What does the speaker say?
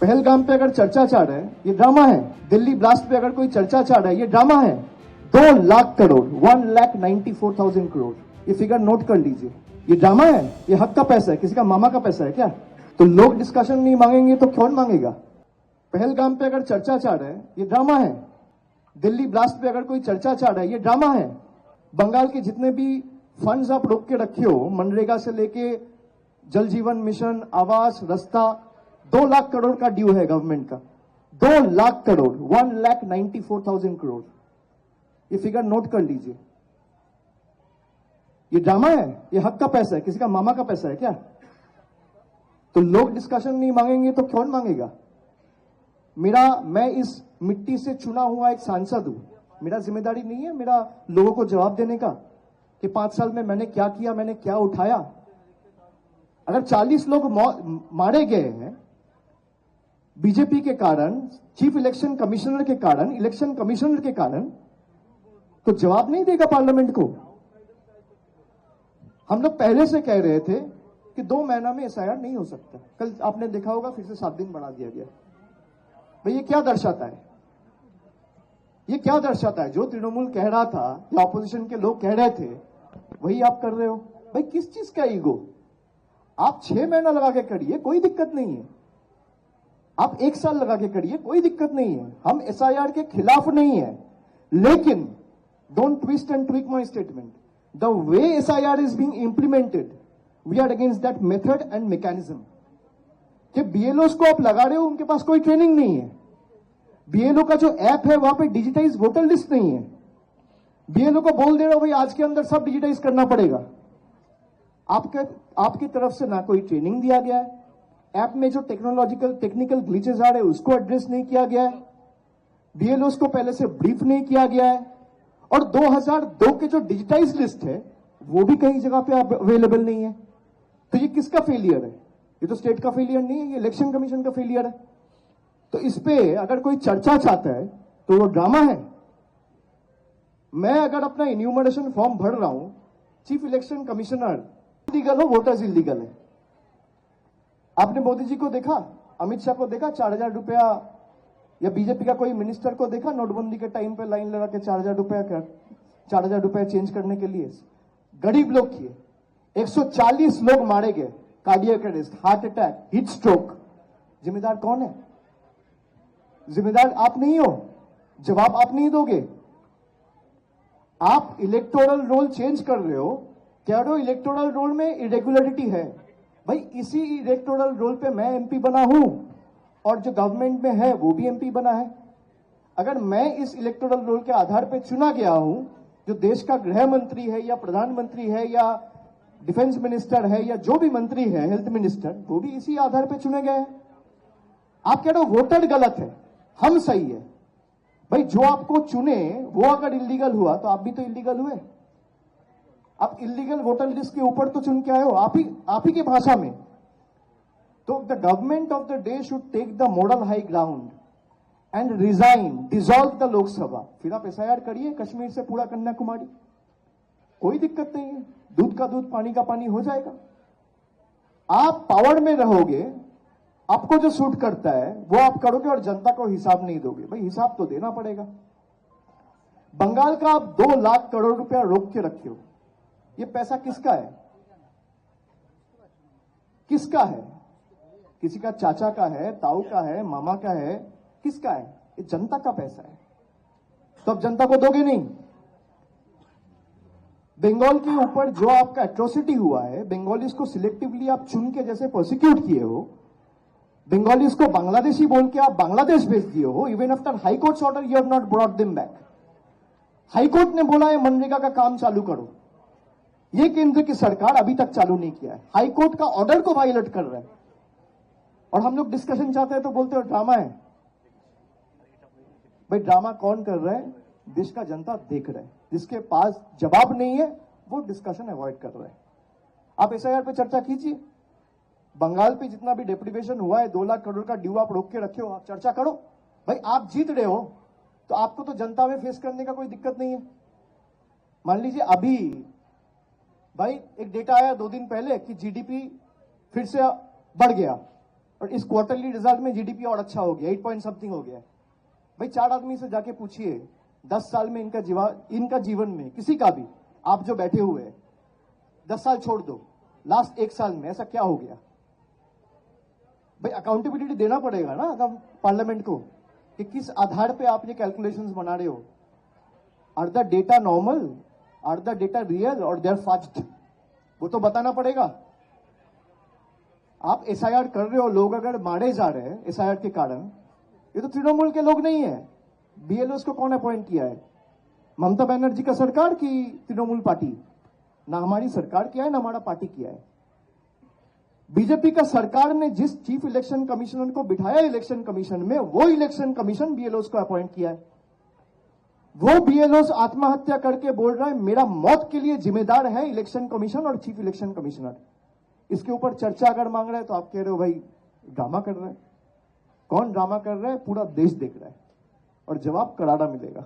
पहलगाम पे अगर चर्चा चल रहा है ये ड्रामा है। दिल्ली ब्लास्ट पे अगर कोई चर्चा चल रहा है ये ड्रामा है। 2 लाख करोड़ 1,94,000 करोड़ ये फिगर नोट कर लीजिए। ये ड्रामा है, ये हक का पैसा है, किसी का मामा का पैसा है क्या? तो लोग डिस्कशन नहीं मांगेंगे तो कौन मांगेगा? पहलगाम पे अगर चर्चा चल रहा है ये ड्रामा है। दिल्ली ब्लास्ट पे अगर कोई चर्चा चल रहा है ये ड्रामा है। बंगाल के जितने भी फंड्स आप रोक के रखे हो, मनरेगा से लेके जल जीवन मिशन, आवास, रास्ता, 2 लाख करोड़ का ड्यू है गवर्नमेंट का। 2 लाख करोड़ 1,94,000 करोड़ ये फिगर नोट कर लीजिए। ये ड्रामा है, ये हक का पैसा है, किसी का मामा का पैसा है क्या? तो लोग डिस्कशन नहीं मांगेंगे तो कौन मांगेगा? मैं इस मिट्टी से चुना हुआ एक सांसद हूं। मेरा जिम्मेदारी नहीं है मेरा लोगों को जवाब देने का कि 5 साल में मैंने क्या किया, मैंने क्या उठाया। अगर 40 लोग मारे गए हैं बीजेपी के कारण, चीफ इलेक्शन कमिश्नर के कारण, इलेक्शन कमिश्नर के कारण, तो जवाब नहीं देगा पार्लियामेंट को? हम लोग पहले से कह रहे थे कि 2 महीना में एसआईआर नहीं हो सकता। कल आपने देखा होगा फिर से 7 दिन बढ़ा दिया गया। भाई ये क्या दर्शाता है? ये क्या दर्शाता है? जो तृणमूल कह रहा था या ऑपोजिशन के लोग कह रहे थे वही आप कर रहे हो। भाई किस चीज का ईगो? आप 6 महीना लगा के करिए, कोई दिक्कत नहीं है। आप 1 साल लगा के करिए, कोई दिक्कत नहीं है। हम एसआईआर के खिलाफ नहीं है, लेकिन don't twist and tweak my statement. The way SIR is being implemented, we are against that method and mechanism. कि बीएलओस को आप लगा रहे हो, उनके पास कोई ट्रेनिंग नहीं है। बीएलओ का जो ऐप है वहां पे डिजिटाइज वोटर लिस्ट नहीं है। बीएलओ को बोल दे रहे हो भाई आज के अंदर सब डिजिटाइज करना पड़ेगा। आपकी तरफ से ना कोई ट्रेनिंग दिया गया है, ऐप में जो टेक्निकल ग्लिचेस आ रहे हैं उसको एड्रेस नहीं किया गया है, बीएलओस को पहले से ब्रीफ नहीं किया गया है, और 2002 के जो डिजिटाइज लिस्ट है वो भी कहीं जगह पे अवेलेबल नहीं है। तो ये किसका फेलियर है? ये तो स्टेट का फेलियर नहीं है, ये इलेक्शन कमीशन का फेलियर है। तो इस पे अगर कोई चर्चा चाहता है तो वो ड्रामा है। मैं अगर अपना इन्यूमरेशन फॉर्म भर रहा हूं, चीफ इलेक्शन कमिश्नर इलीगल हो, वोटर्स इलीगल है। आपने मोदी जी को देखा, अमित शाह को देखा 4,000 रुपया, या बीजेपी का कोई मिनिस्टर को देखा नोटबंदी के टाइम पे लाइन लगा के 4,000 रुपया चेंज करने के लिए? गरीब लोग किए। 140 लोग मारे गए, cardiac arrest, heart attack, heat stroke. जिम्मेदार कौन है? जिम्मेदार आप नहीं हो, जवाब आप नहीं दोगे। आप इलेक्टोरल रोल चेंज कर रहे हो, कह रहे हो इलेक्टोरल रोल में इरेगुलरिटी है। भाई इसी इलेक्टोरल रोल पे मैं एमपी बना हूं और जो गवर्नमेंट में है वो भी एमपी बना है। अगर मैं इस इलेक्टोरल रोल के आधार पे चुना गया हूं, जो देश का गृह मंत्री है या प्रधानमंत्री है या डिफेंस मिनिस्टर है या जो भी मंत्री है, हेल्थ मिनिस्टर, वो भी इसी आधार पे चुने गए हैं। आप कह रहे हो वोटर गलत है, हम सही है। भाई जो आपको चुने वो अगर इलीगल हुआ तो आप भी तो इलीगल हुए। आप इलीगल वोटर लिस्ट के ऊपर तो चुन के आए हो, आप ही की भाषा में। तो the government of the day should take the moral high ground and resign, dissolve the Lok Sabha. फिर आप एसआईआर करिए कश्मीर से पूरा कन्याकुमारी, कोई दिक्कत नहीं है। दूध का दूध पानी का पानी हो जाएगा। आप पावर में रहोगे, आपको जो सूट करता है वो आप करोगे और जनता को हिसाब नहीं दोगे। भाई हिसाब तो देना पड़ेगा। बंगाल का आप 2 लाख करोड़ रुपया रोक के रखे हो, ये पैसा किसका है? किसका है? किसी का चाचा का है, ताऊ का है, मामा का है, किसका है? ये जनता का पैसा है। तो अब जनता को दोगे नहीं। बंगाल के ऊपर जो आपका एट्रोसिटी हुआ है, बंगालीज को सिलेक्टिवली आप चुन के जैसे प्रोसिक्यूट किए हो, बंगालीज को बांग्लादेशी बोल के आप बांग्लादेश भेज दिए हो। Even after high courts order you have not brought them back. High court ने बोला है मनरेगा का काम चालू करो, ये केंद्र की सरकार अभी तक चालू नहीं किया है। हाई कोर्ट का ऑर्डर को वायलेट कर रहा है और हम लोग डिस्कशन चाहते हैं तो बोलते हो ड्रामा है। भाई ड्रामा कौन कर रहा है? देश का जनता देख रहा है। जिसके पास जवाब नहीं है वो डिस्कशन अवॉइड कर रहा है। आप एसआईआर पे चर्चा कीजिए। बंगाल पे जितना भी डेप्रिवेशन हुआ है, 2 लाख करोड़ का ड्यू आप रोक के रखे हो, आप चर्चा करो। भाई आप जीत रहे हो तो आपको तो जनता में फेस करने का कोई दिक्कत नहीं है। मान लीजिए अभी भाई एक डेटा आया 2 दिन पहले कि जीडीपी फिर से बढ़ गया, और इस क्वार्टरली रिजल्ट में जीडीपी और अच्छा हो गया, 8 पॉइंट समथिंग हो गया। भाई 4 आदमी से जाके पूछिए 10 साल में इनका जीवन में किसी का भी, आप जो बैठे हुए हैं 10 साल छोड़ दो, लास्ट 1 साल में ऐसा क्या हो गया। भाई अकाउंटेबिलिटी देना पड़ेगा ना पार्लियामेंट को कि किस आधार पे आप ये कैलकुलेशंस बना रहे हो। Are the data normal, are the data real और दे आर फास्ट, वो तो बताना पड़ेगा। आप एसआईआर कर रहे हो, लोग अगर मारे जा रहे हैं एसआईआर के कारण, ये तो तृणमूल के लोग नहीं है। बीएलओस को कौन अपॉइंट किया है? ममता बनर्जी का सरकार की तृणमूल पार्टी? ना हमारी सरकार किया है ना हमारा पार्टी किया है। बीजेपी का सरकार ने जिस चीफ इलेक्शन कमिश्नर को बिठाया इलेक्शन कमीशन में, वो इलेक्शन कमीशन बीएलओस को अपॉइंट किया है। वो बीएलओस आत्महत्या करके बोल रहा है मेरा मौत के लिए जिम्मेदार है इलेक्शन कमीशन और चीफ इलेक्शन कमिश्नर। इसके ऊपर चर्चा अगर मांग रहे हैं तो आप कह रहे हो भाई ड्रामा कर रहे हैं। कौन ड्रामा कर रहा है? पूरा देश देख रहा है और जवाब करारा मिलेगा।